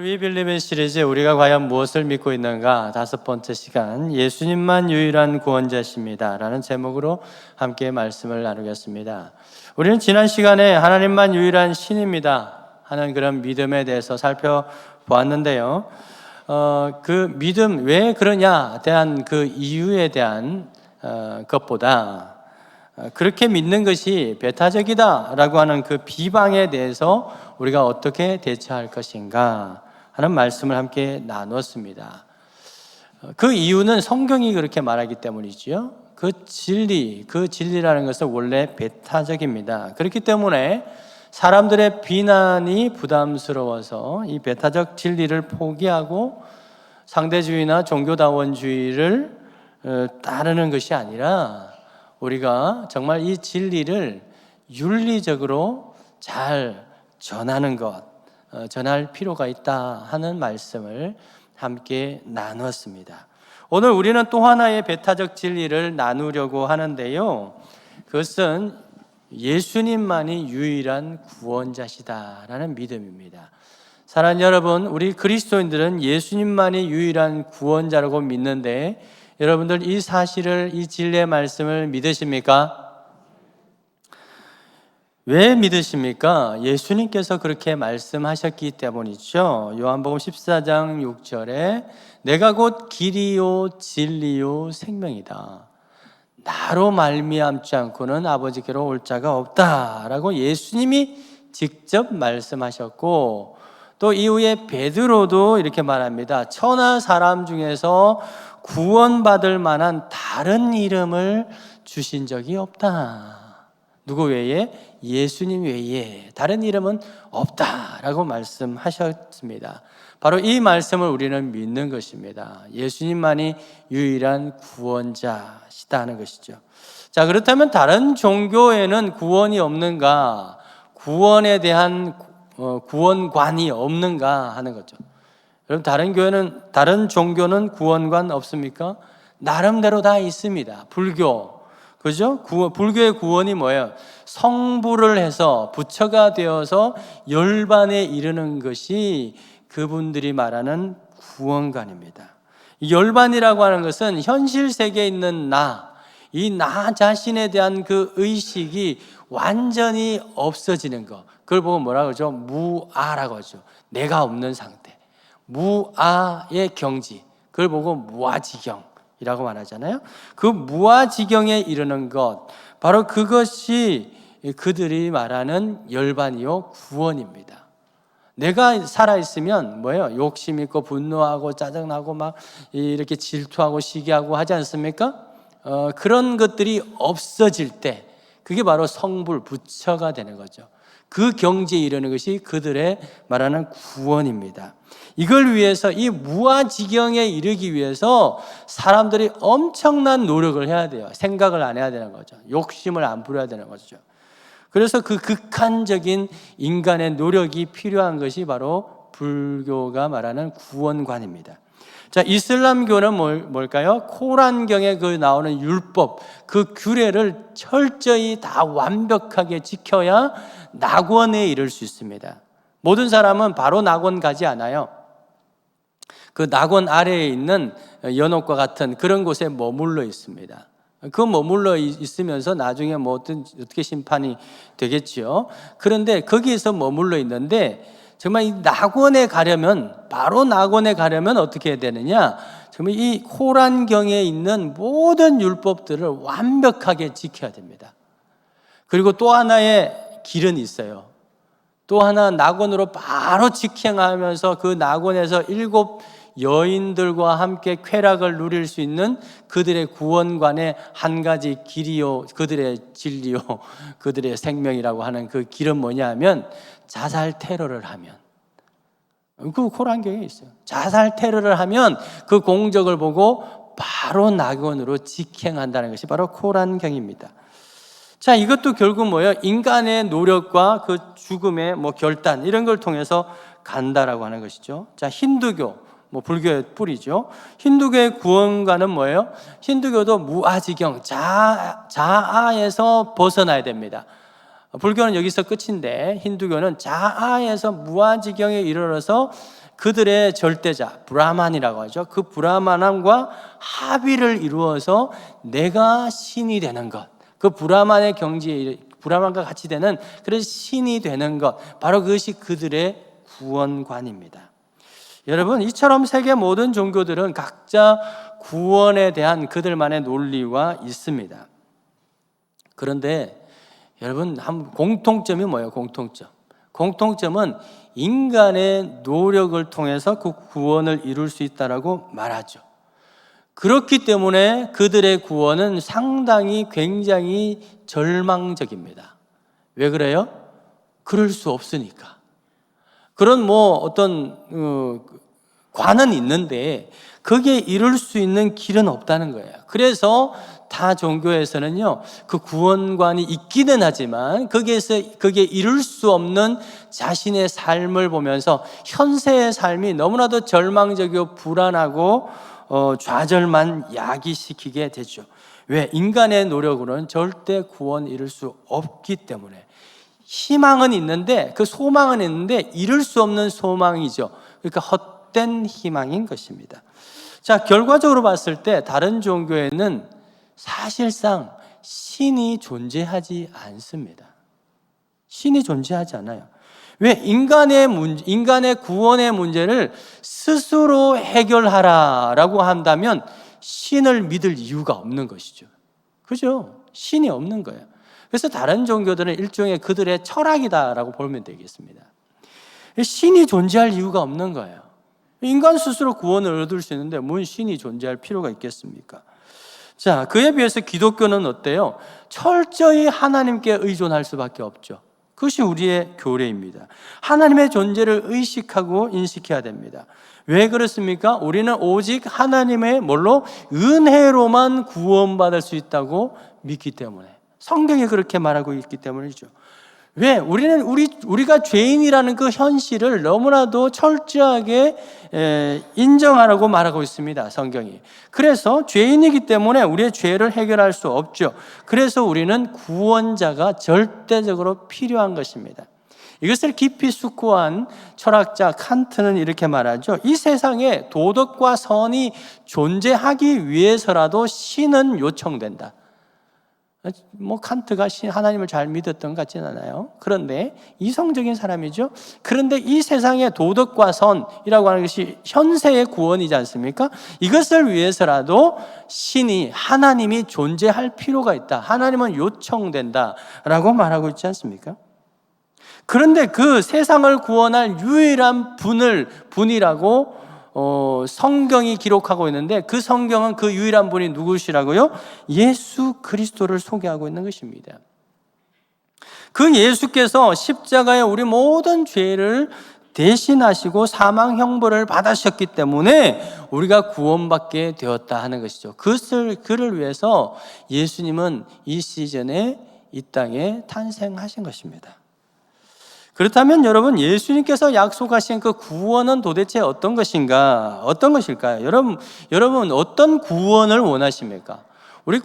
We Believe 시리즈 우리가 과연 무엇을 믿고 있는가 5번째 시간 예수님만 유일한 구원자십니다 라는 제목으로 함께 말씀을 나누겠습니다. 우리는 지난 시간에 하나님만 유일한 신입니다 하는 그런 믿음에 대해서 살펴보았는데요. 그 믿음 왜 그러냐 대한 그 이유에 대한 것보다 그렇게 믿는 것이 배타적이다 라고 하는 그 비방에 대해서 우리가 어떻게 대처할 것인가 하는 말씀을 함께 나눴습니다. 그 이유는 성경이 그렇게 말하기 때문이지요. 그 진리라는 것은 원래 배타적입니다. 그렇기 때문에 사람들의 비난이 부담스러워서 이 배타적 진리를 포기하고 상대주의나 종교다원주의를 따르는 것이 아니라 우리가 정말 이 진리를 윤리적으로 잘 전하는 전할 필요가 있다 하는 말씀을 함께 나누었습니다. 오늘 우리는 또 하나의 배타적 진리를 나누려고 하는데요. 그것은 예수님만이 유일한 구원자시다라는 믿음입니다. 사랑하는 여러분, 우리 그리스도인들은 예수님만이 유일한 구원자라고 믿는데 여러분들 이 사실을, 이 진리의 말씀을 믿으십니까? 왜 믿으십니까? 예수님께서 그렇게 말씀하셨기 때문이죠. 요한복음 14장 6절에 내가 곧 길이요 진리요 생명이다. 나로 말미암지 않고는 아버지께로 올 자가 없다라고 예수님이 직접 말씀하셨고 또 이후에 베드로도 이렇게 말합니다. 천하 사람 중에서 구원받을 만한 다른 이름을 주신 적이 없다. 누구 외에? 예수님 외에 다른 이름은 없다라고 말씀하셨습니다. 바로 이 말씀을 우리는 믿는 것입니다. 예수님만이 유일한 구원자시다는 것이죠. 자, 그렇다면 다른 종교에는 구원이 없는가? 구원에 대한 구원관이 없는가 하는 거죠. 여러분, 다른 종교는 구원관 없습니까? 나름대로 다 있습니다. 불교, 그죠? 불교의 구원이 뭐예요? 성불을 해서 부처가 되어서 열반에 이르는 것이 그분들이 말하는 구원관입니다. 열반이라고 하는 것은 현실 세계에 있는 이 나 자신에 대한 그 의식이 완전히 없어지는 것. 그걸 보고 뭐라고 하죠? 무아라고 하죠. 내가 없는 상태. 무아의 경지, 그걸 보고 무아지경이라고 말하잖아요. 그 무아지경에 이르는 것, 바로 그것이 그들이 말하는 열반이요 구원입니다. 내가 살아있으면 뭐예요? 욕심 있고 분노하고 짜증나고 막 이렇게 질투하고 시기하고 하지 않습니까? 그런 것들이 없어질 때 그게 바로 성불, 부처가 되는 거죠. 그 경지에 이르는 것이 그들의 말하는 구원입니다. 이걸 위해서 이 무아지경에 이르기 위해서 사람들이 엄청난 노력을 해야 돼요. 생각을 안 해야 되는 거죠. 욕심을 안 부려야 되는 거죠. 그래서 그 극한적인 인간의 노력이 필요한 것이 바로 불교가 말하는 구원관입니다. 자, 이슬람교는 뭘까요? 코란경에 그 나오는 율법, 그 규례를 철저히 다 완벽하게 지켜야 낙원에 이를 수 있습니다. 모든 사람은 바로 낙원 가지 않아요. 그 낙원 아래에 있는 연옥과 같은 그런 곳에 머물러 있습니다. 그 머물러 있으면서 나중에 어떻게 심판이 되겠죠. 그런데 거기에서 머물러 있는데 정말 이 낙원에 가려면, 바로 낙원에 가려면 어떻게 해야 되느냐? 정말 이 코란경에 있는 모든 율법들을 완벽하게 지켜야 됩니다. 그리고 또 하나의 길은 있어요. 또 하나 낙원으로 바로 직행하면서 그 낙원에서 7 여인들과 함께 쾌락을 누릴 수 있는 그들의 구원관의 한 가지 길이요, 그들의 진리요, 그들의 생명이라고 하는 그 길은 뭐냐 하면 자살 테러를 하면, 그 코란경에 있어요. 자살 테러를 하면 그 공적을 보고 바로 낙원으로 직행한다는 것이 바로 코란경입니다. 자, 이것도 결국 뭐예요? 인간의 노력과 그 죽음의 결단 이런 걸 통해서 간다라고 하는 것이죠. 자, 힌두교, 불교의 뿌리죠. 힌두교의 구원관은 뭐예요? 힌두교도 무아지경, 자아에서 벗어나야 됩니다. 불교는 여기서 끝인데 힌두교는 자아에서 무아지경에 이르러서 그들의 절대자 브라만이라고 하죠. 그 브라만과 합의를 이루어서 내가 신이 되는 것, 그 브라만의 경지에 브라만과 같이 되는 그런 신이 되는 것, 바로 그것이 그들의 구원관입니다. 여러분, 이처럼 세계 모든 종교들은 각자 구원에 대한 그들만의 논리가 있습니다. 그런데 여러분, 공통점이 뭐예요? 공통점은 인간의 노력을 통해서 그 구원을 이룰 수 있다라고 말하죠. 그렇기 때문에 그들의 구원은 상당히 굉장히 절망적입니다. 왜 그래요? 그럴 수 없으니까. 그런 어떤 관은 있는데 그게 이룰 수 있는 길은 없다는 거예요. 그래서 타 종교에서는요, 그 구원관이 있기는 하지만 그게 이룰 수 없는 자신의 삶을 보면서 현세의 삶이 너무나도 절망적이고 불안하고 좌절만 야기시키게 되죠. 왜? 인간의 노력으로는 절대 구원 이룰 수 없기 때문에. 희망은 있는데, 그 소망은 있는데 이룰 수 없는 소망이죠. 그러니까 헛된 희망인 것입니다. 자, 결과적으로 봤을 때 다른 종교에는 사실상 신이 존재하지 않습니다. 신이 존재하지 않아요. 왜? 인간의 구원의 문제를 스스로 해결하라라고 한다면 신을 믿을 이유가 없는 것이죠. 그죠? 신이 없는 거예요. 그래서 다른 종교들은 일종의 그들의 철학이다라고 보면 되겠습니다. 신이 존재할 이유가 없는 거예요. 인간 스스로 구원을 얻을 수 있는데 뭔 신이 존재할 필요가 있겠습니까? 자, 그에 비해서 기독교는 어때요? 철저히 하나님께 의존할 수밖에 없죠. 그것이 우리의 교례입니다. 하나님의 존재를 의식하고 인식해야 됩니다. 왜 그렇습니까? 우리는 오직 하나님의 은혜로만 구원받을 수 있다고 믿기 때문에. 성경이 그렇게 말하고 있기 때문이죠. 왜? 우리가 죄인이라는 그 현실을 너무나도 철저하게 인정하라고 말하고 있습니다, 성경이. 그래서 죄인이기 때문에 우리의 죄를 해결할 수 없죠. 그래서 우리는 구원자가 절대적으로 필요한 것입니다. 이것을 깊이 숙고한 철학자 칸트는 이렇게 말하죠. 이 세상에 도덕과 선이 존재하기 위해서라도 신은 요청된다. 칸트가 하나님을 잘 믿었던 것 같지는 않아요. 그런데 이성적인 사람이죠. 그런데 이 세상의 도덕과 선이라고 하는 것이 현세의 구원이지 않습니까? 이것을 위해서라도 하나님이 존재할 필요가 있다. 하나님은 요청된다라고 말하고 있지 않습니까? 그런데 그 세상을 구원할 유일한 분이라고 성경이 기록하고 있는데, 그 성경은 그 유일한 분이 누구시라고요? 예수 그리스도를 소개하고 있는 것입니다. 그 예수께서 십자가에 우리 모든 죄를 대신하시고 사망 형벌을 받으셨기 때문에 우리가 구원받게 되었다 하는 것이죠. 그를 위해서 예수님은 이 시즌에 이 땅에 탄생하신 것입니다. 그렇다면 여러분, 예수님께서 약속하신 그 구원은 도대체 어떤 것일까요? 여러분 어떤 구원을 원하십니까?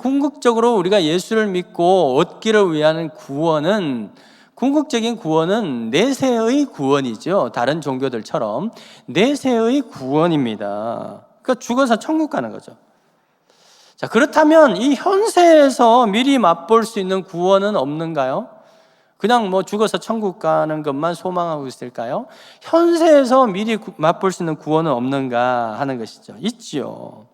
궁극적으로 우리가 예수를 믿고 얻기를 위한 궁극적인 구원은 내세의 구원이죠. 다른 종교들처럼 내세의 구원입니다. 그러니까 죽어서 천국 가는 거죠. 자, 그렇다면 이 현세에서 미리 맛볼 수 있는 구원은 없는가요? 그냥 죽어서 천국 가는 것만 소망하고 있을까요? 현세에서 미리 맛볼 수 있는 구원은 없는가 하는 것이죠. 있지요.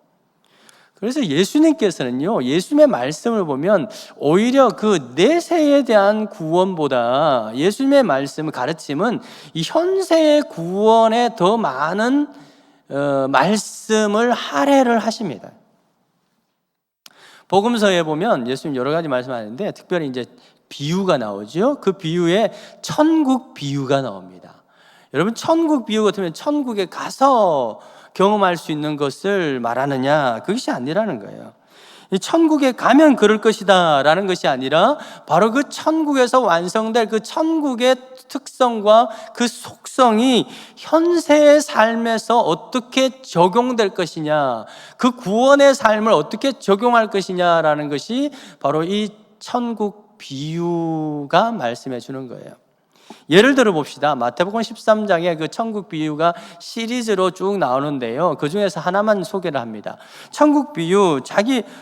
그래서 예수님께서는요, 예수님의 말씀을 보면 오히려 그 내세에 대한 구원보다 예수님의 가르침은 이 현세의 구원에 더 많은 말씀을 할애를 하십니다. 복음서에 보면 예수님 여러 가지 말씀하는데 특별히 이제 비유가 나오죠. 그 비유에 천국 비유가 나옵니다. 여러분, 천국 비유 같으면 천국에 가서 경험할 수 있는 것을 말하느냐? 그것이 아니라는 거예요. 이 천국에 가면 그럴 것이다 라는 것이 아니라 바로 그 천국에서 완성될 그 천국의 특성과 그 속성이 현세의 삶에서 어떻게 적용될 것이냐, 그 구원의 삶을 어떻게 적용할 것이냐라는 것이 바로 이 천국 비유가 말씀해 주는 거예요. 예를 들어 봅시다. 마태복음 13장에 그 천국 비유가 시리즈로 쭉 나오는데요. 그 중에서 하나만 소개를 합니다. 천국 비유,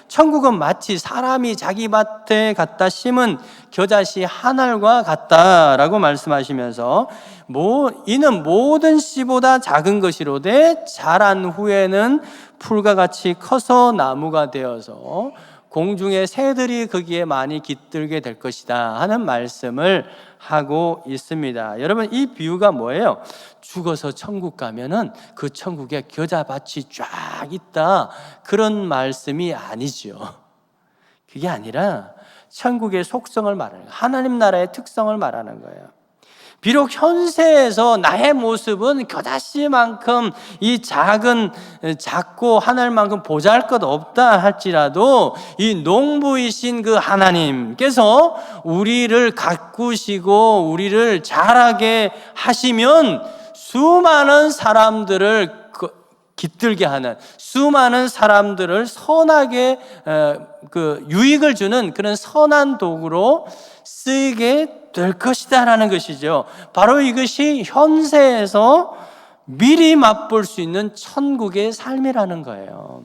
천국은 마치 사람이 자기 밭에 갖다 심은 겨자씨 한 알과 같다라고 말씀하시면서 이는 모든 씨보다 작은 것이로되 자란 후에는 풀과 같이 커서 나무가 되어서 공중의 새들이 거기에 많이 깃들게 될 것이다 하는 말씀을 하고 있습니다. 여러분, 이 비유가 뭐예요? 죽어서 천국 가면은 그 천국에 겨자밭이 쫙 있다, 그런 말씀이 아니죠. 그게 아니라 천국의 속성을 말하는 거예요. 하나님 나라의 특성을 말하는 거예요. 비록 현세에서 나의 모습은 겨자씨만큼 작고 하늘만큼 보잘것 없다 할지라도 이 농부이신 그 하나님께서 우리를 가꾸시고 우리를 자라게 하시면 수많은 사람들을 깃들게 하는, 수많은 사람들을 선하게 유익을 주는 그런 선한 도구로 쓰이게 될 것이다라는 것이죠. 바로 이것이 현세에서 미리 맛볼 수 있는 천국의 삶이라는 거예요.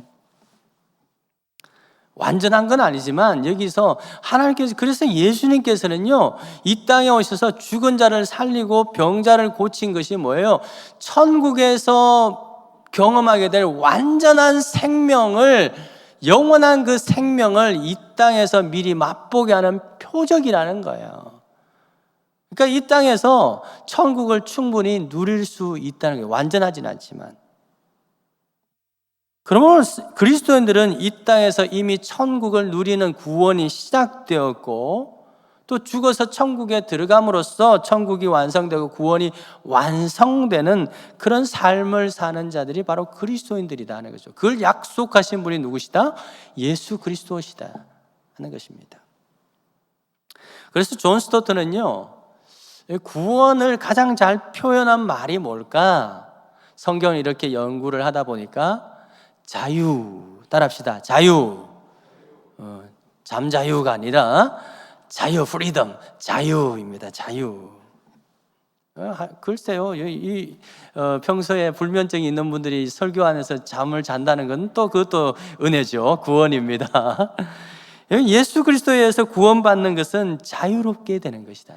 완전한 건 아니지만 여기서 하나님께서, 그래서 예수님께서는요, 이 땅에 오셔서 죽은 자를 살리고 병자를 고친 것이 뭐예요? 천국에서 경험하게 될 완전한 생명을, 영원한 그 생명을 이 땅에서 미리 맛보게 하는 표적이라는 거예요. 그러니까 이 땅에서 천국을 충분히 누릴 수 있다는 거예요. 완전하진 않지만. 그러면 그리스도인들은 이 땅에서 이미 천국을 누리는 구원이 시작되었고, 또 죽어서 천국에 들어감으로써 천국이 완성되고 구원이 완성되는 그런 삶을 사는 자들이 바로 그리스도인들이다 하는 거죠. 그걸 약속하신 분이 누구시다? 예수 그리스도시다 하는 것입니다. 그래서 존 스토트는요, 구원을 가장 잘 표현한 말이 뭘까? 성경을 이렇게 연구를 하다 보니까 자유, 따라합시다. 자유. 잠자유가 아니라 자유, 프리덤, 자유입니다. 자유. 글쎄요, 평소에 불면증이 있는 분들이 설교 안에서 잠을 잔다는 건 또 그것도 은혜죠. 구원입니다. 예수 그리스도에 의해서 구원받는 것은 자유롭게 되는 것이다.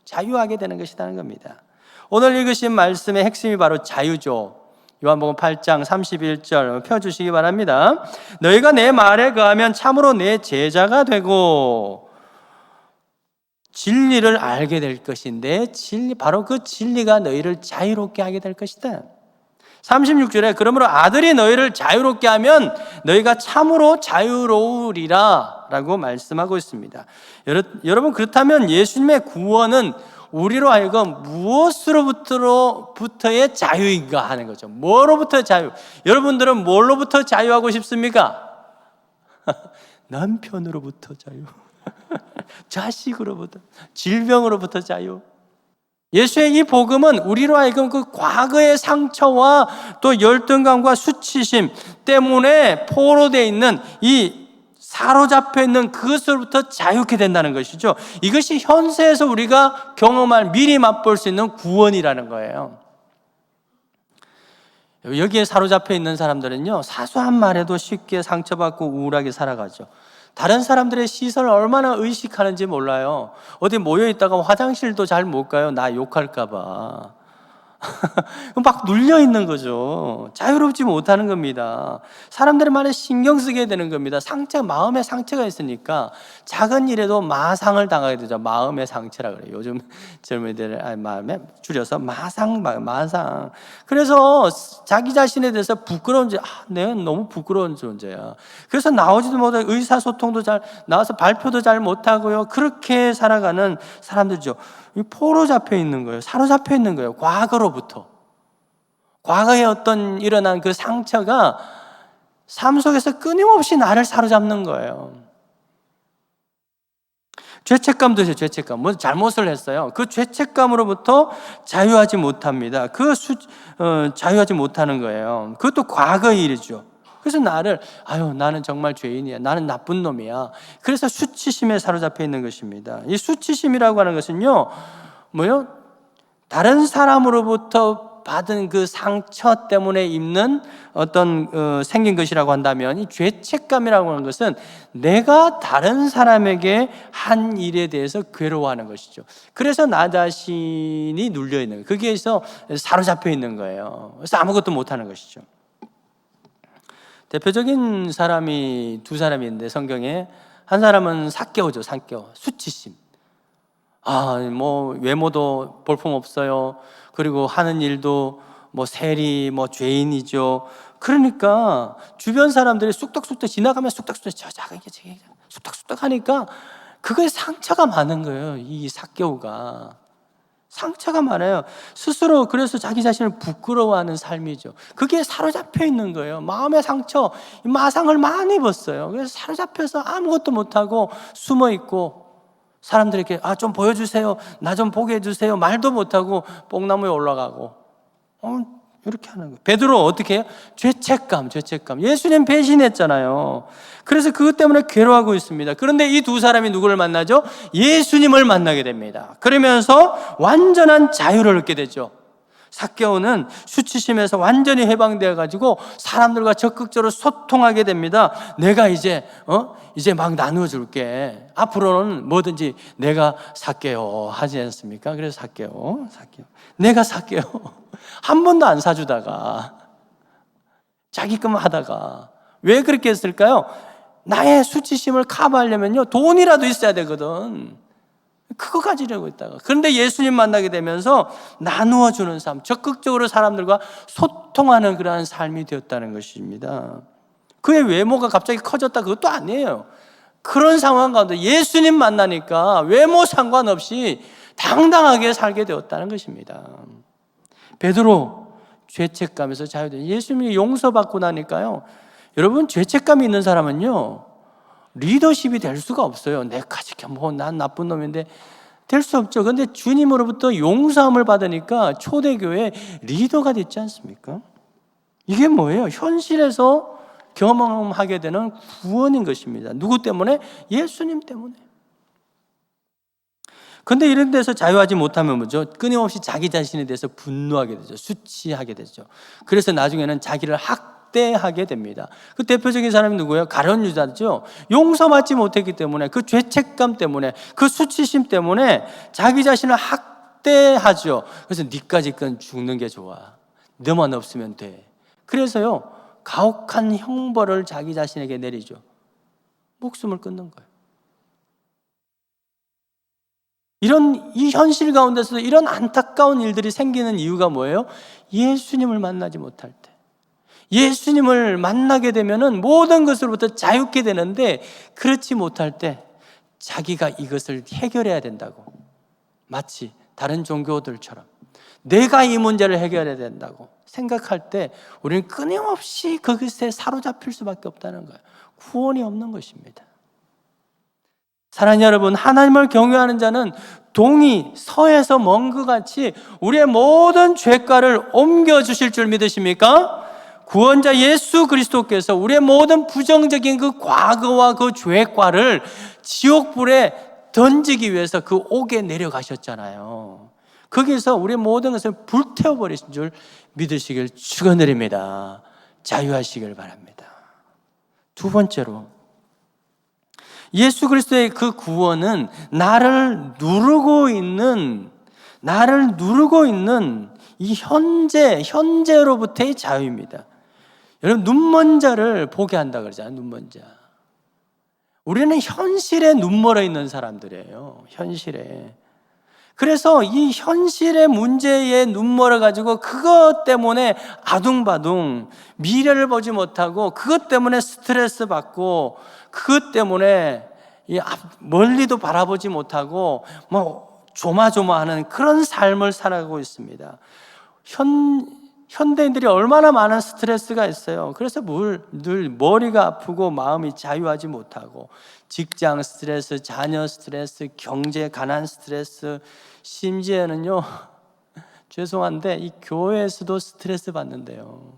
자유하게 되는 것이라는 겁니다. 오늘 읽으신 말씀의 핵심이 바로 자유죠. 요한복음 8장 31절 펴주시기 바랍니다. 너희가 내 말에 거하면 참으로 내 제자가 되고 진리를 알게 될 것인데, 바로 그 진리가 너희를 자유롭게 하게 될 것이다. 36절에 그러므로 아들이 너희를 자유롭게 하면 너희가 참으로 자유로우리라 라고 말씀하고 있습니다. 여러분, 그렇다면 예수님의 구원은 우리로 하여금 무엇으로부터의 자유인가 하는 거죠. 뭐로부터 자유? 여러분들은 뭘로부터 자유하고 싶습니까? 남편으로부터 자유, 자식으로부터, 질병으로부터 자유. 예수의 이 복음은 우리로 하여금 그 과거의 상처와 또 열등감과 수치심 때문에 포로되어 있는, 이 사로잡혀 있는 그것으로부터 자유케 된다는 것이죠. 이것이 현세에서 우리가 경험할, 미리 맛볼 수 있는 구원이라는 거예요. 여기에 사로잡혀 있는 사람들은요, 사소한 말에도 쉽게 상처받고 우울하게 살아가죠. 다른 사람들의 시선을 얼마나 의식하는지 몰라요. 어디 모여있다가 화장실도 잘 못 가요. 나 욕할까 봐. 막 눌려있는 거죠. 자유롭지 못하는 겁니다. 사람들의 말에 신경 쓰게 되는 겁니다. 마음에 상처가 있으니까 작은 일에도 마상을 당하게 되죠. 마음의 상처라 그래요. 요즘 젊은이들 마음에 줄여서 마상. 그래서 자기 자신에 대해서 내가 너무 부끄러운 존재야. 그래서 나오지도 못하고 의사소통도 나와서 발표도 잘 못하고요. 그렇게 살아가는 사람들이죠. 포로 잡혀 있는 거예요. 사로잡혀 있는 거예요. 과거로부터. 과거에 일어난 그 상처가 삶 속에서 끊임없이 나를 사로잡는 거예요. 죄책감도 있어요. 죄책감. 잘못을 했어요. 그 죄책감으로부터 자유하지 못합니다. 자유하지 못하는 거예요. 그것도 과거의 일이죠. 그래서 나는 정말 죄인이야. 나는 나쁜 놈이야. 그래서 수치심에 사로잡혀 있는 것입니다. 이 수치심이라고 하는 것은요, 뭐요? 다른 사람으로부터 받은 그 상처 때문에 입는 어떤 생긴 것이라고 한다면, 이 죄책감이라고 하는 것은 내가 다른 사람에게 한 일에 대해서 괴로워하는 것이죠. 그래서 나 자신이 눌려 있는 거예요. 거기에서 사로잡혀 있는 거예요. 그래서 아무것도 못하는 것이죠. 대표적인 사람이 두 사람이 있는데, 성경에 한 사람은 삭개오죠. 삭개오, 수치심. 뭐 외모도 볼품없어요. 그리고 하는 일도 뭐 세리, 뭐 죄인이죠. 그러니까 주변 사람들이 쑥덕쑥덕 지나가면 쑥덕쑥덕 저기 쑥덕쑥덕 하니까 그거에 상처가 많은 거예요. 이 삭개오가 상처가 많아요. 스스로 그래서 자기 자신을 부끄러워하는 삶이죠. 그게 사로잡혀 있는 거예요. 마음의 상처, 마상을 많이 입었어요. 그래서 사로잡혀서 아무것도 못하고 숨어 있고, 사람들에게 좀 보여주세요, 나 좀 보게 해주세요 말도 못하고 뽕나무에 올라가고 이렇게 하는 거예요. 베드로 어떻게 해요? 죄책감. 예수님 배신했잖아요. 그래서 그것 때문에 괴로워하고 있습니다. 그런데 이 두 사람이 누구를 만나죠? 예수님을 만나게 됩니다. 그러면서 완전한 자유를 얻게 되죠. 삭개오는 수치심에서 완전히 해방되어 가지고 사람들과 적극적으로 소통하게 됩니다. 내가 이제 막 나누어 줄게. 앞으로는 뭐든지 내가 삭개오 하지 않습니까? 그래서 삭개오. 내가 삭개오. 한 번도 안 사주다가 자기 것만 하다가 왜 그렇게 했을까요? 나의 수치심을 커버하려면요, 돈이라도 있어야 되거든. 그거 가지려고 했다가, 그런데 예수님 만나게 되면서 나누어 주는 삶, 적극적으로 사람들과 소통하는 그러한 삶이 되었다는 것입니다. 그의 외모가 갑자기 커졌다, 그것도 아니에요. 그런 상황 가운데 예수님 만나니까 외모 상관없이 당당하게 살게 되었다는 것입니다. 베드로, 죄책감에서 자유된, 예수님이 용서받고 나니까요, 여러분, 죄책감이 있는 사람은요 리더십이 될 수가 없어요. 내가 지금 난 나쁜 놈인데 될 수 없죠. 그런데 주님으로부터 용서함을 받으니까 초대교회 리더가 됐지 않습니까? 이게 뭐예요? 현실에서 경험하게 되는 구원인 것입니다. 누구 때문에? 예수님 때문에. 그런데 이런 데서 자유하지 못하면 뭐죠? 끊임없이 자기 자신에 대해서 분노하게 되죠. 수치하게 되죠. 그래서 나중에는 자기를 학대하게 됩니다. 그 대표적인 사람이 누구예요? 가룟 유다죠. 용서받지 못했기 때문에, 그 죄책감 때문에, 그 수치심 때문에 자기 자신을 학대하죠. 그래서 니까지 건 죽는 게 좋아, 너만 없으면 돼. 그래서요 가혹한 형벌을 자기 자신에게 내리죠. 목숨을 끊는 거예요. 이 현실 가운데서도 이런 안타까운 일들이 생기는 이유가 뭐예요? 예수님을 만나지 못할 때. 예수님을 만나게 되면은 모든 것으로부터 자유케 되는데, 그렇지 못할 때 자기가 이것을 해결해야 된다고, 마치 다른 종교들처럼 내가 이 문제를 해결해야 된다고 생각할 때 우리는 끊임없이 그것에 사로잡힐 수밖에 없다는 거예요. 구원이 없는 것입니다. 사랑하는 여러분, 하나님을 경외하는 자는 동이 서에서 먼 것 같이 우리의 모든 죄가를 옮겨주실 줄 믿으십니까? 구원자 예수 그리스도께서 우리의 모든 부정적인 그 과거와 그 죄과를 지옥불에 던지기 위해서 그 옥에 내려가셨잖아요. 거기서 우리의 모든 것을 불태워버리신 줄 믿으시길 축원드립니다. 자유하시길 바랍니다. 두 번째로, 예수 그리스도의 그 구원은 나를 누르고 있는 이 현재로부터의 자유입니다. 여러분, 눈먼 자를 보게 한다 그러잖아요. 눈먼 자. 우리는 현실에 눈멀어 있는 사람들이에요. 현실에. 그래서 이 현실의 문제에 눈멀어 가지고 그것 때문에 아둥바둥 미래를 보지 못하고, 그것 때문에 스트레스 받고, 그것 때문에 멀리도 바라보지 못하고 뭐 조마조마하는 그런 삶을 살아가고 있습니다. 현대인들이 얼마나 많은 스트레스가 있어요. 그래서 늘 머리가 아프고 마음이 자유하지 못하고, 직장 스트레스, 자녀 스트레스, 경제 가난 스트레스, 심지어는요 죄송한데 이 교회에서도 스트레스 받는데요.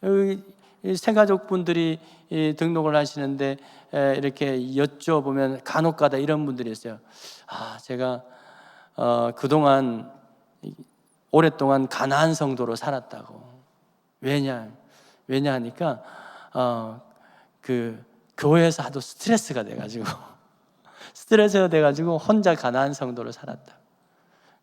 여기 새가족분들이 등록을 하시는데 이렇게 여쭤보면 간혹가다 이런 분들이 있어요. 제가 그동안 오랫동안 가난한 성도로 살았다고. 왜냐하니까 그 교회에서 하도 스트레스가 돼가지고 혼자 가난한 성도로 살았다.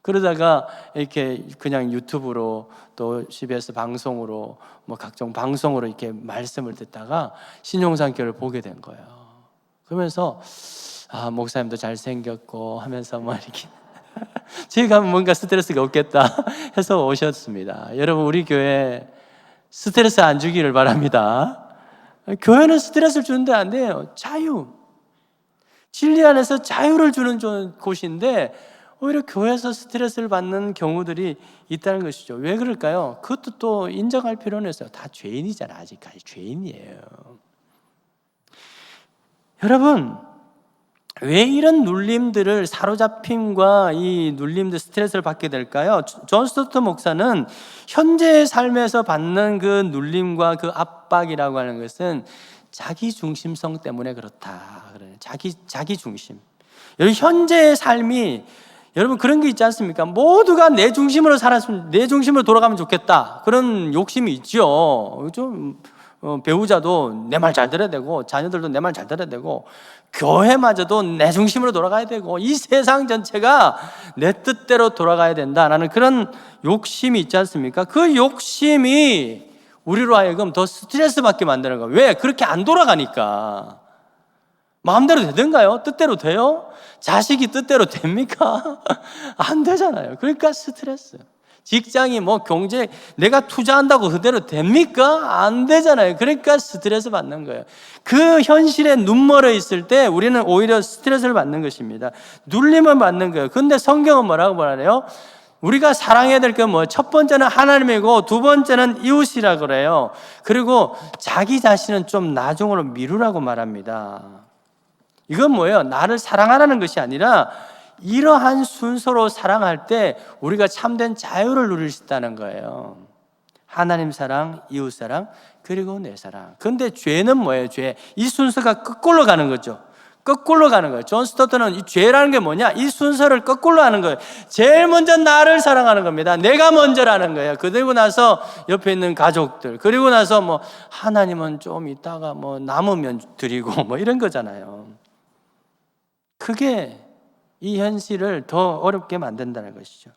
그러다가 이렇게 그냥 유튜브로 또 CBS 방송으로 뭐 각종 방송으로 이렇게 말씀을 듣다가 신용산교를 보게 된 거예요. 그러면서 목사님도 잘생겼고 하면서 뭐 이렇게 저희 가면 뭔가 스트레스가 없겠다 해서 오셨습니다. 여러분, 우리 교회 스트레스 안 주기를 바랍니다. 교회는 스트레스를 주는데 안 돼요. 진리 안에서 자유를 주는 곳인데 오히려 교회에서 스트레스를 받는 경우들이 있다는 것이죠. 왜 그럴까요? 그것도 또 인정할 필요는 있어요. 다 죄인이잖아. 아직까지 죄인이에요. 여러분, 왜 이런 눌림들을, 사로잡힘과 이 눌림들, 스트레스를 받게 될까요? 존 스토트 목사는 현재의 삶에서 받는 그 눌림과 그 압박이라고 하는 것은 자기 중심성 때문에 그렇다. 자기 중심. 여러분, 현재의 삶이, 여러분 그런 게 있지 않습니까? 모두가 내 중심으로 살았으면, 내 중심으로 돌아가면 좋겠다. 그런 욕심이 있죠. 배우자도 내 말 잘 들어야 되고, 자녀들도 내 말 잘 들어야 되고, 교회마저도 내 중심으로 돌아가야 되고, 이 세상 전체가 내 뜻대로 돌아가야 된다라는 그런 욕심이 있지 않습니까? 그 욕심이 우리로 하여금 더 스트레스 받게 만드는 거예요. 왜? 그렇게 안 돌아가니까. 마음대로 되던가요? 뜻대로 돼요? 자식이 뜻대로 됩니까? 안 되잖아요. 그러니까 스트레스. 직장이 뭐 경제, 내가 투자한다고 그대로 됩니까? 안 되잖아요. 그러니까 스트레스 받는 거예요. 그 현실에 눈멀어 있을 때 우리는 오히려 스트레스를 받는 것입니다. 눌림을 받는 거예요. 근데 성경은 뭐라고 말하래요? 우리가 사랑해야 될 건 뭐예요? 첫 번째는 하나님이고 두 번째는 이웃이라고 그래요. 그리고 자기 자신은 좀 나중으로 미루라고 말합니다. 이건 뭐예요? 나를 사랑하라는 것이 아니라 이러한 순서로 사랑할 때 우리가 참된 자유를 누릴 수 있다는 거예요. 하나님 사랑, 이웃 사랑, 그리고 내 사랑. 그런데 죄는 뭐예요? 죄. 이 순서가 거꾸로 가는 거죠. 거꾸로 가는 거예요. 존 스토트는 이 죄라는 게 뭐냐? 이 순서를 거꾸로 하는 거예요. 제일 먼저 나를 사랑하는 겁니다. 내가 먼저라는 거예요. 그리고 나서 옆에 있는 가족들, 그리고 나서 뭐 하나님은 좀 이따가 뭐 남으면 드리고 뭐 이런 거잖아요. 그게 이 현실을 더 어렵게 만든다는 것이죠.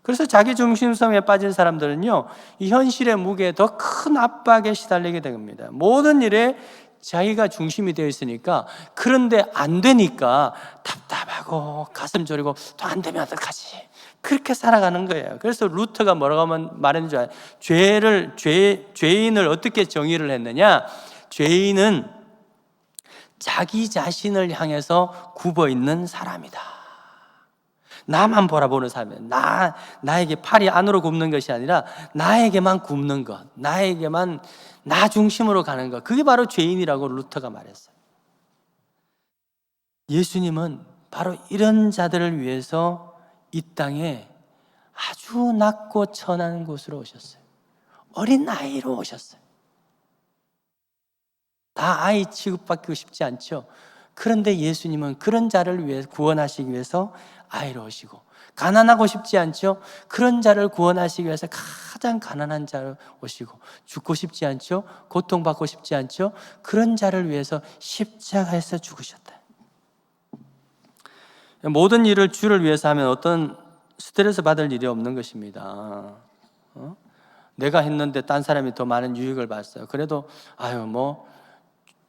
그래서 자기 중심성에 빠진 사람들은요, 이 현실의 무게에 더 큰 압박에 시달리게 됩니다. 모든 일에 자기가 중심이 되어 있으니까, 그런데 안 되니까 답답하고 가슴 저리고 또 안 되면 어떡하지? 그렇게 살아가는 거예요. 그래서 루터가 뭐라고 말했는지 알아요? 죄인을 어떻게 정의를 했느냐? 죄인은 자기 자신을 향해서 굽어 있는 사람이다. 나만 바라보는 사람이에요. 나에게 팔이 안으로 굽는 것이 아니라 나에게만 굽는 것, 나에게만 나 중심으로 가는 것, 그게 바로 죄인이라고 루터가 말했어요. 예수님은 바로 이런 자들을 위해서 이 땅에 아주 낮고 천한 곳으로 오셨어요. 어린 나이로 오셨어요. 다 아이 취급받고 싶지 않죠. 그런데 예수님은 그런 자를 위해 구원하시기 위해서 아이로 오시고, 가난하고 싶지 않죠. 그런 자를 구원하시기 위해서 가장 가난한 자로 오시고, 죽고 싶지 않죠. 고통받고 싶지 않죠. 그런 자를 위해서 십자가에서 죽으셨다. 모든 일을 주를 위해서 하면 어떤 스트레스 받을 일이 없는 것입니다. 내가 했는데 딴 사람이 더 많은 유익을 봤어요. 그래도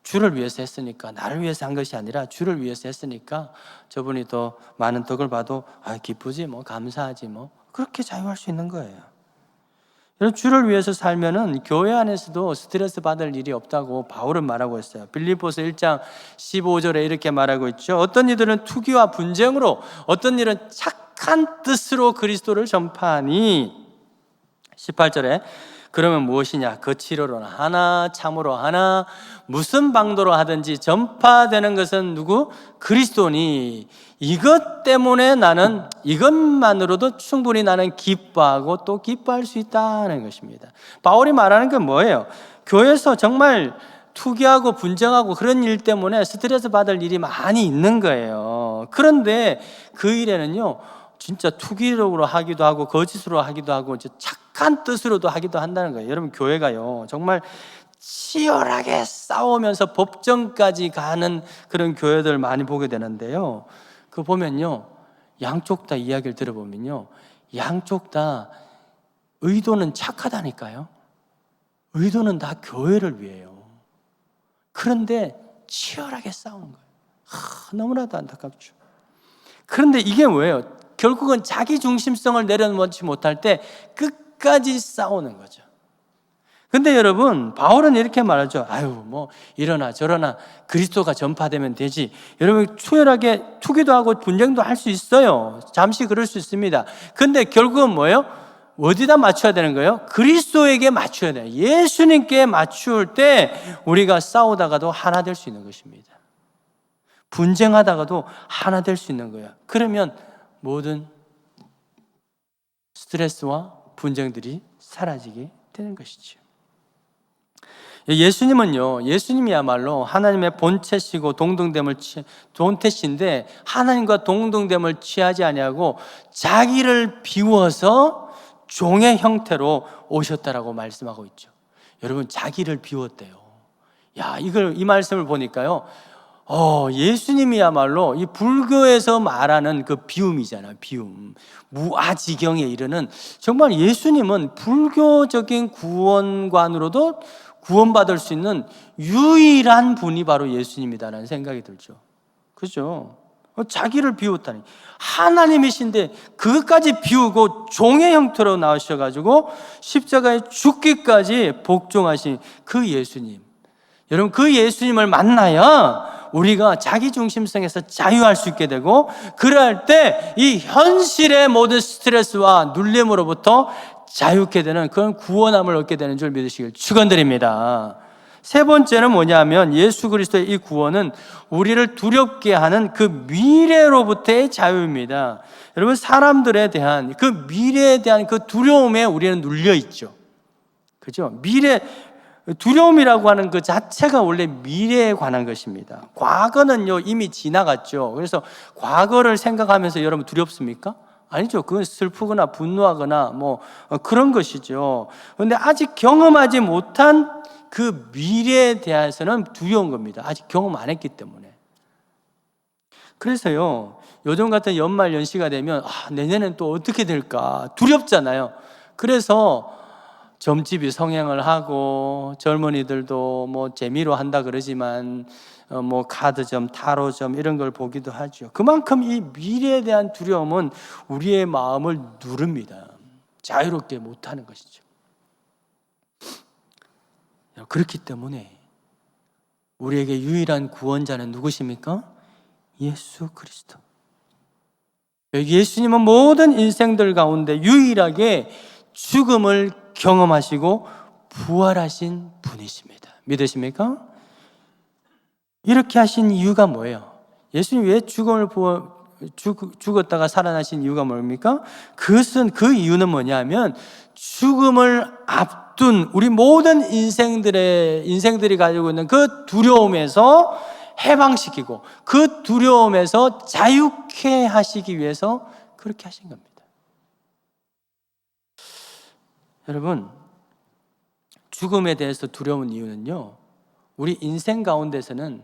주를 위해서 했으니까, 나를 위해서 한 것이 아니라 주를 위해서 했으니까 저분이 더 많은 덕을 봐도 기쁘지 뭐, 감사하지 뭐, 그렇게 자유할 수 있는 거예요. 여러분, 주를 위해서 살면은 교회 안에서도 스트레스 받을 일이 없다고 바울은 말하고 있어요. 빌립보서 1장 15절에 이렇게 말하고 있죠. 어떤 이들은 투기와 분쟁으로, 어떤 일은 착한 뜻으로 그리스도를 전파하니, 18절에 그러면 무엇이냐? 거칠어로 하나 참으로 하나 무슨 방도로 하든지 전파되는 것은 누구? 그리스도니, 이것 때문에 나는, 이것만으로도 충분히 나는 기뻐하고 또 기뻐할 수 있다는 것입니다. 바울이 말하는 건 뭐예요? 교회에서 정말 투기하고 분쟁하고 그런 일 때문에 스트레스 받을 일이 많이 있는 거예요. 그런데 그 일에는요, 진짜 투기적으로 하기도 하고 거짓으로 하기도 하고 이제 착한 뜻으로도 하기도 한다는 거예요. 여러분, 교회가요 정말 치열하게 싸우면서 법정까지 가는 그런 교회들 많이 보게 되는데요, 그 보면요 양쪽 다 이야기를 들어보면요 양쪽 다 의도는 착하다니까요. 의도는 다 교회를 위해요. 그런데 치열하게 싸우는 거예요. 너무나도 안타깝죠. 그런데 이게 뭐예요? 결국은 자기 중심성을 내려놓지 못할 때 끝까지 싸우는 거죠. 근데 여러분, 바울은 이렇게 말하죠. 아유, 뭐 이러나 저러나 그리스도가 전파되면 되지. 여러분, 치열하게 투기도 하고 분쟁도 할 수 있어요. 잠시 그럴 수 있습니다. 근데 결국은 뭐예요? 어디다 맞춰야 되는 거예요? 그리스도에게 맞춰야 돼요. 예수님께 맞출 때 우리가 싸우다가도 하나 될 수 있는 것입니다. 분쟁하다가도 하나 될 수 있는 거예요. 그러면 모든 스트레스와 분쟁들이 사라지게 되는 것이죠. 예수님이야말로 하나님의 본체시고 본체신데 하나님과 동등됨을 취하지 아니하고 자기를 비워서 종의 형태로 오셨다라고 말씀하고 있죠. 여러분, 자기를 비웠대요. 이 말씀을 보니까요, 예수님이야말로 이 불교에서 말하는 그 비움이잖아요. 비움. 무아지경에 이르는, 정말 예수님은 불교적인 구원관으로도 구원받을 수 있는 유일한 분이 바로 예수님이다라는 생각이 들죠. 그죠? 자기를 비웠다니. 하나님이신데 그것까지 비우고 종의 형태로 나오셔가지고 십자가에 죽기까지 복종하신 그 예수님. 여러분, 그 예수님을 만나야 우리가 자기 중심성에서 자유할 수 있게 되고, 그럴 때 이 현실의 모든 스트레스와 눌림으로부터 자유케 되는 그런 구원함을 얻게 되는 줄 믿으시길 축원드립니다. 세 번째는 뭐냐면, 예수 그리스도의 이 구원은 우리를 두렵게 하는 그 미래로부터의 자유입니다. 여러분, 사람들에 대한 그 미래에 대한 그 두려움에 우리는 눌려 있죠. 그죠? 두려움이라고 하는 그 자체가 원래 미래에 관한 것입니다. 과거는요 이미 지나갔죠. 그래서 과거를 생각하면서 여러분 두렵습니까? 아니죠. 그건 슬프거나 분노하거나 뭐 그런 것이죠. 그런데 아직 경험하지 못한 그 미래에 대해서는 두려운 겁니다. 아직 경험 안 했기 때문에. 그래서요, 요즘 같은 연말 연시가 되면 내년엔 또 어떻게 될까 두렵잖아요. 그래서 점집이 성행을 하고, 젊은이들도 뭐 재미로 한다 그러지만 뭐 카드점, 타로점 이런 걸 보기도 하죠. 그만큼 이 미래에 대한 두려움은 우리의 마음을 누릅니다. 자유롭게 못하는 것이죠. 그렇기 때문에 우리에게 유일한 구원자는 누구십니까? 예수 그리스도. 예수님은 모든 인생들 가운데 유일하게 죽음을 경험하시고 부활하신 분이십니다. 믿으십니까? 이렇게 하신 이유가 뭐예요? 예수님 왜 죽었다가 살아나신 이유가 뭡니까? 그 이유는 뭐냐면, 죽음을 앞둔 우리 모든 인생들이 가지고 있는 그 두려움에서 해방시키고 그 두려움에서 자유케 하시기 위해서 그렇게 하신 겁니다. 여러분, 죽음에 대해서 두려운 이유는요, 우리 인생 가운데서는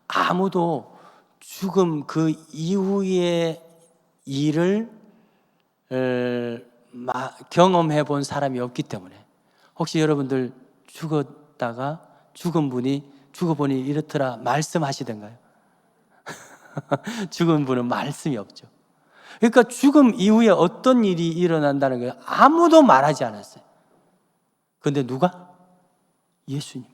아무도 죽음 그 이후의 일을 경험해 본 사람이 없기 때문에. 혹시 여러분들 죽어보니 이렇더라 말씀하시던가요? 죽은 분은 말씀이 없죠. 그러니까 죽음 이후에 어떤 일이 일어난다는 걸 아무도 말하지 않았어요. 그런데 누가? 예수님.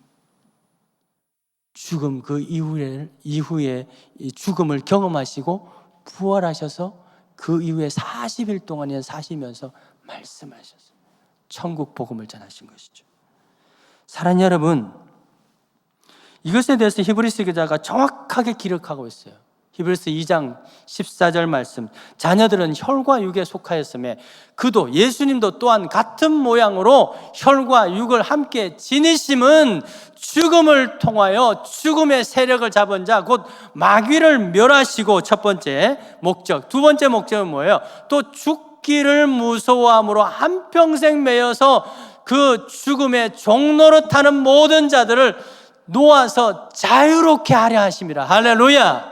죽음 그 이후에 이 죽음을 경험하시고 부활하셔서 그 이후에 40일 동안 사시면서 말씀하셨어요. 천국 복음을 전하신 것이죠. 사랑하는 여러분, 이것에 대해서 히브리서 기자가 정확하게 기록하고 있어요. 히브리서 2장 14절 말씀, 자녀들은 혈과 육에 속하였으며 그도 예수님도 또한 같은 모양으로 혈과 육을 함께 지니심은 죽음을 통하여 죽음의 세력을 잡은 자 곧 마귀를 멸하시고, 첫 번째 목적. 두 번째 목적은 뭐예요? 또 죽기를 무서워함으로 한평생 매여서 그 죽음의 종로로 타는 모든 자들을 놓아서 자유롭게 하려 하심이라. 할렐루야.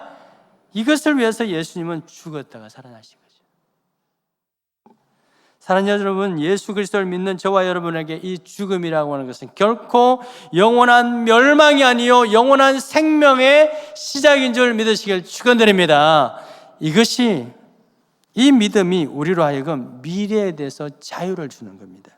이것을 위해서 예수님은 죽었다가 살아나신 거죠. 사랑하는 여러분, 예수 그리스도를 믿는 저와 여러분에게 이 죽음이라고 하는 것은 결코 영원한 멸망이 아니요 영원한 생명의 시작인 줄 믿으시길 축원드립니다. 이 믿음이 우리로 하여금 미래에 대해서 자유를 주는 겁니다.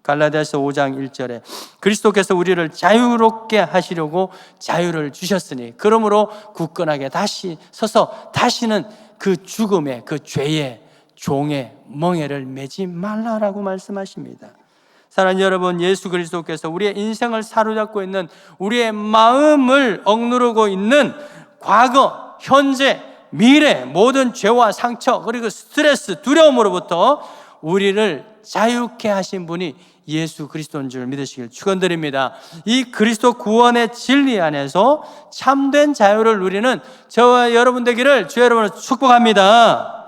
갈라디아서 5장 1절에 그리스도께서 우리를 자유롭게 하시려고 자유를 주셨으니 그러므로 굳건하게 다시 서서 다시는 그 죽음의, 그 죄의 종의 멍에를 매지 말라라고 말씀하십니다. 사랑하는 여러분, 예수 그리스도께서 우리의 인생을 사로잡고 있는, 우리의 마음을 억누르고 있는 과거, 현재, 미래 모든 죄와 상처 그리고 스트레스, 두려움으로부터 우리를 자유케 하신 분이 예수 그리스도인 줄 믿으시길 축원드립니다. 이 그리스도 구원의 진리 안에서 참된 자유를 누리는 저와 여러분 되기를 주 여러분을 축복합니다.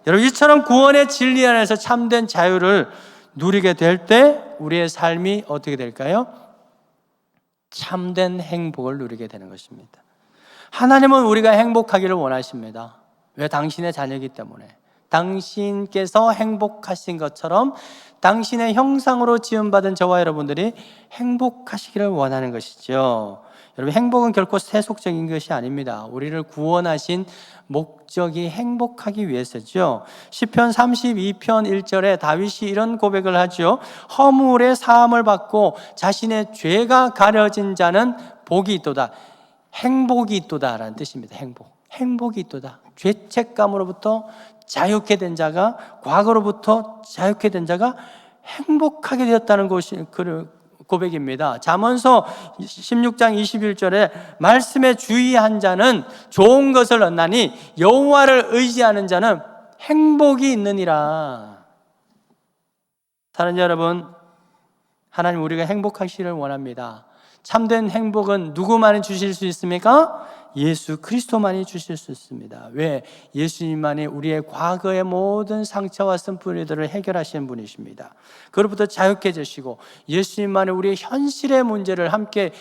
여러분, 이처럼 구원의 진리 안에서 참된 자유를 누리게 될 때 우리의 삶이 어떻게 될까요? 참된 행복을 누리게 되는 것입니다. 하나님은 우리가 행복하기를 원하십니다. 왜? 당신의 자녀이기 때문에. 당신께서 행복하신 것처럼 당신의 형상으로 지음받은 저와 여러분들이 행복하시기를 원하는 것이죠. 여러분, 행복은 결코 세속적인 것이 아닙니다. 우리를 구원하신 목적이 행복하기 위해서죠. 시편 32편 1절에 다윗이 이런 고백을 하죠. 허물의 사함을 받고 자신의 죄가 가려진 자는 복이 있도다. 행복이 있도다 라는 뜻입니다. 행복이 있도다. 죄책감으로부터 자유케 된 자가, 과거로부터 자유케 된 자가 행복하게 되었다는 것이 그 고백입니다. 잠언서 16장 21절에 말씀에 주의한 자는 좋은 것을 얻나니 여호와를 의지하는 자는 행복이 있느니라. 사랑하는 여러분, 하나님 우리가 행복하시기를 원합니다. 참된 행복은 누구만이 주실 수 있습니까? 예수 그리스도만이 주실 수 있습니다. 왜? 예수님만이 우리의 과거의 모든 상처와 쓴뿌리들을 해결하시는 분이십니다. 그로부터 자유케 해주시고 예수님만이 우리의 현실의 문제를 함께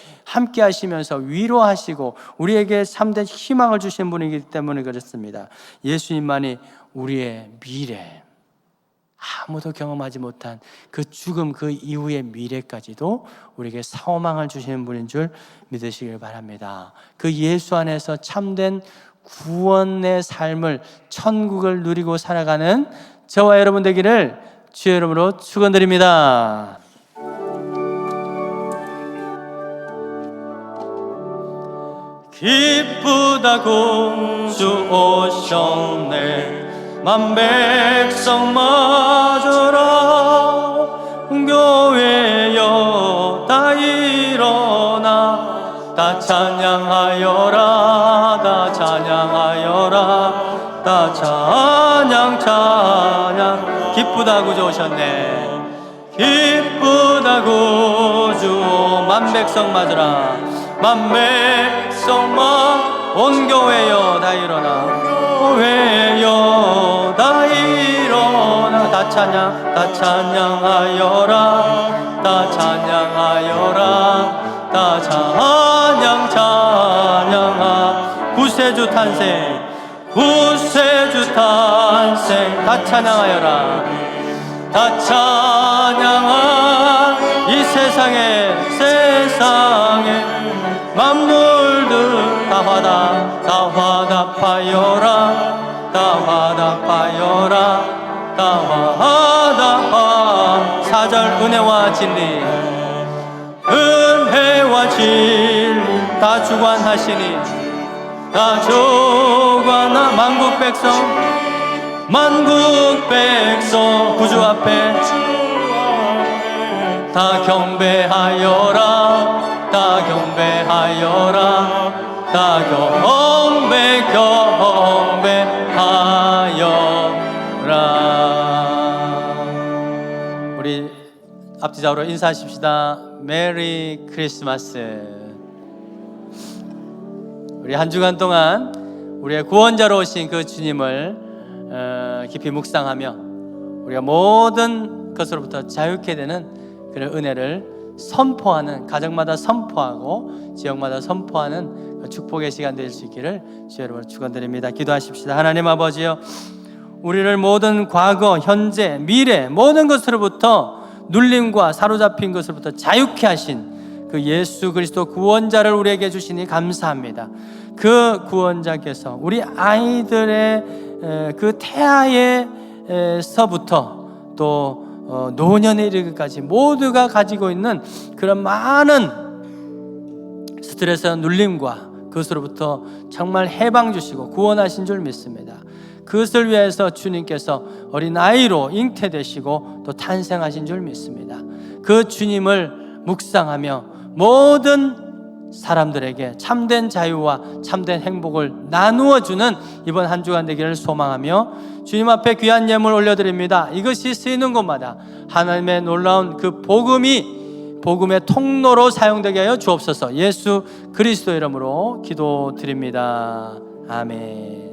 하시면서 위로하시고 우리에게 참된 희망을 주신 분이기 때문에 그렇습니다. 예수님만이 우리의 미래, 아무도 경험하지 못한 그 죽음, 그 이후의 미래까지도 우리에게 소망을 주시는 분인 줄 믿으시길 바랍니다. 그 예수 안에서 참된 구원의 삶을, 천국을 누리고 살아가는 저와 여러분 되기를 주의 이름으로 축원드립니다. 기쁘다고 주 오셨네. 만 백성 맞으라. 교회여 다 일어나. 다 찬양하여라. 다 찬양하여라. 다 찬양. 기쁘다고 주 오셨네. 기쁘다고 주 만 백성 맞으라. 만 백성 온 교회여 다 일어나. 교회여 다 일어나. 다 찬양하여라. 다 찬양하여라. 다 찬양하. 구세주 탄생. 구세주 탄생. 다 찬양하여라. 다 찬양하. 이 세상에 만물들 다 화답하여라. 다 화답하여라. 다 화답하. 4절 은혜와 진리. 은혜와 진리 다 주관하시니. 다 주관하. 만국 백성 구주 앞에 다 경배하여라. 다 경배하여라. 다 경배하여라. 우리 앞뒤좌우로 인사하십시다. 메리 크리스마스. 우리 한 주간 동안 우리의 구원자로 오신 그 주님을 깊이 묵상하며 우리가 모든 것으로부터 자유케 되는 그런 은혜를 선포하는, 가정마다 선포하고 지역마다 선포하는 축복의 시간 될 수 있기를 주의 이름으로 축원드립니다. 기도하십시다. 하나님 아버지여, 우리를 모든 과거, 현재, 미래 모든 것으로부터 눌림과 사로잡힌 것으로부터 자유케 하신 그 예수 그리스도 구원자를 우리에게 주시니 감사합니다. 그 구원자께서 우리 아이들의 그 태아에서부터 또 노년에 이르기까지 모두가 가지고 있는 그런 많은 스트레스와 눌림과 그것으로부터 정말 해방 주시고 구원하신 줄 믿습니다. 그것을 위해서 주님께서 어린아이로 잉태되시고 또 탄생하신 줄 믿습니다. 그 주님을 묵상하며 모든 사람들에게 참된 자유와 참된 행복을 나누어주는 이번 한 주간 되기를 소망하며 주님 앞에 귀한 예물 올려드립니다. 이것이 쓰이는 곳마다 하나님의 놀라운 그 복음의 통로로 사용되게 하여 주옵소서. 예수 그리스도 이름으로 기도드립니다. 아멘.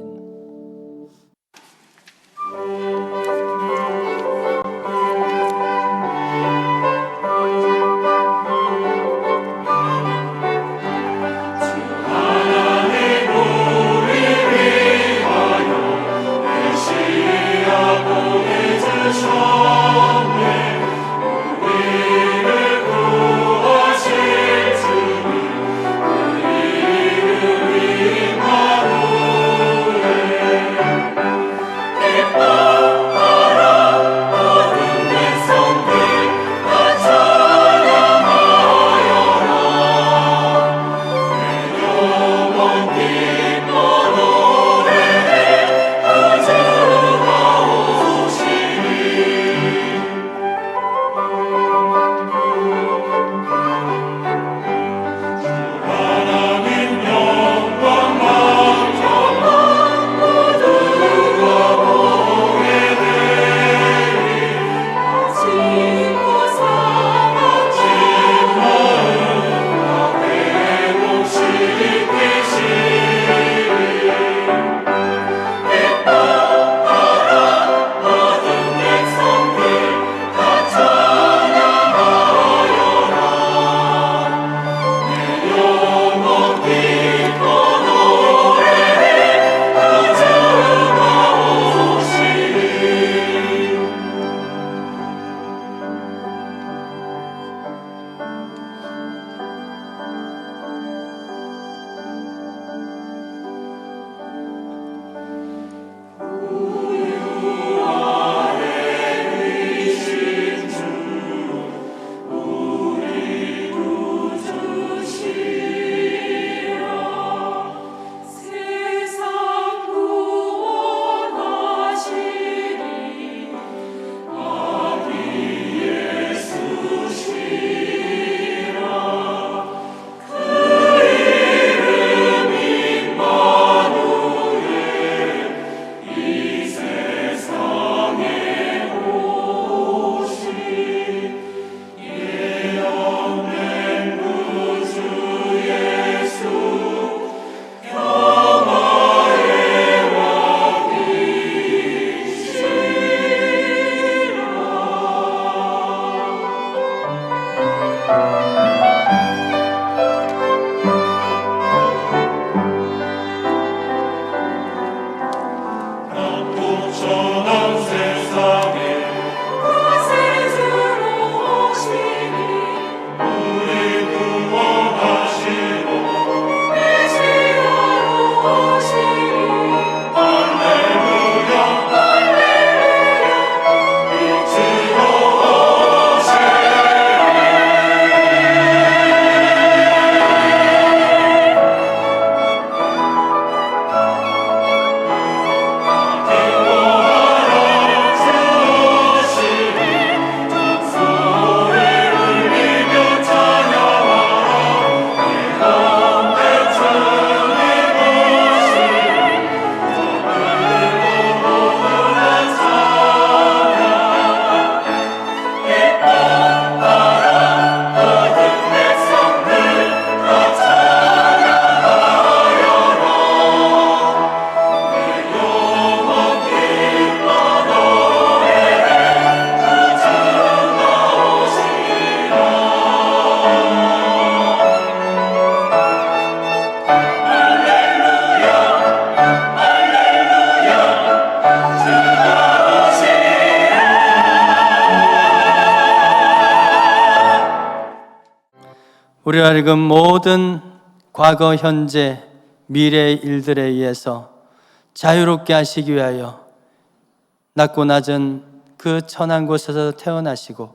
우리로 하여금 모든 과거, 현재, 미래의 일들에 의해서 자유롭게 하시기 위하여 낮고 낮은 그 천한 곳에서 태어나시고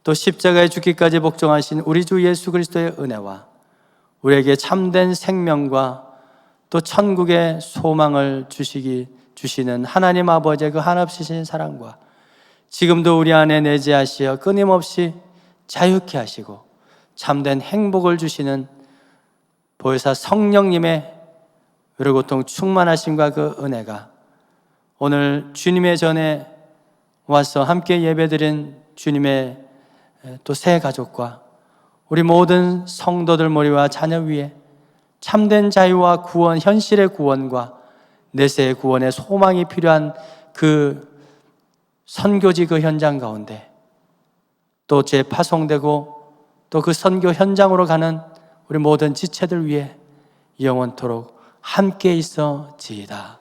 또 십자가에 죽기까지 복종하신 우리 주 예수 그리스도의 은혜와 우리에게 참된 생명과 또 천국의 소망을 주시는 하나님 아버지의 그 한없으신 사랑과 지금도 우리 안에 내재하시어 끊임없이 자유케 하시고 참된 행복을 주시는 보혜사 성령님의 의로고통 충만하심과 그 은혜가 오늘 주님의 전에 와서 함께 예배드린 주님의 또 새 가족과 우리 모든 성도들 머리와 자녀 위에 참된 자유와 구원, 현실의 구원과 내세의 구원의 소망이 필요한 그 선교지 그 현장 가운데 또 재파송되고 또 그 선교 현장으로 가는 우리 모든 지체들 위해 영원토록 함께 있어지이다.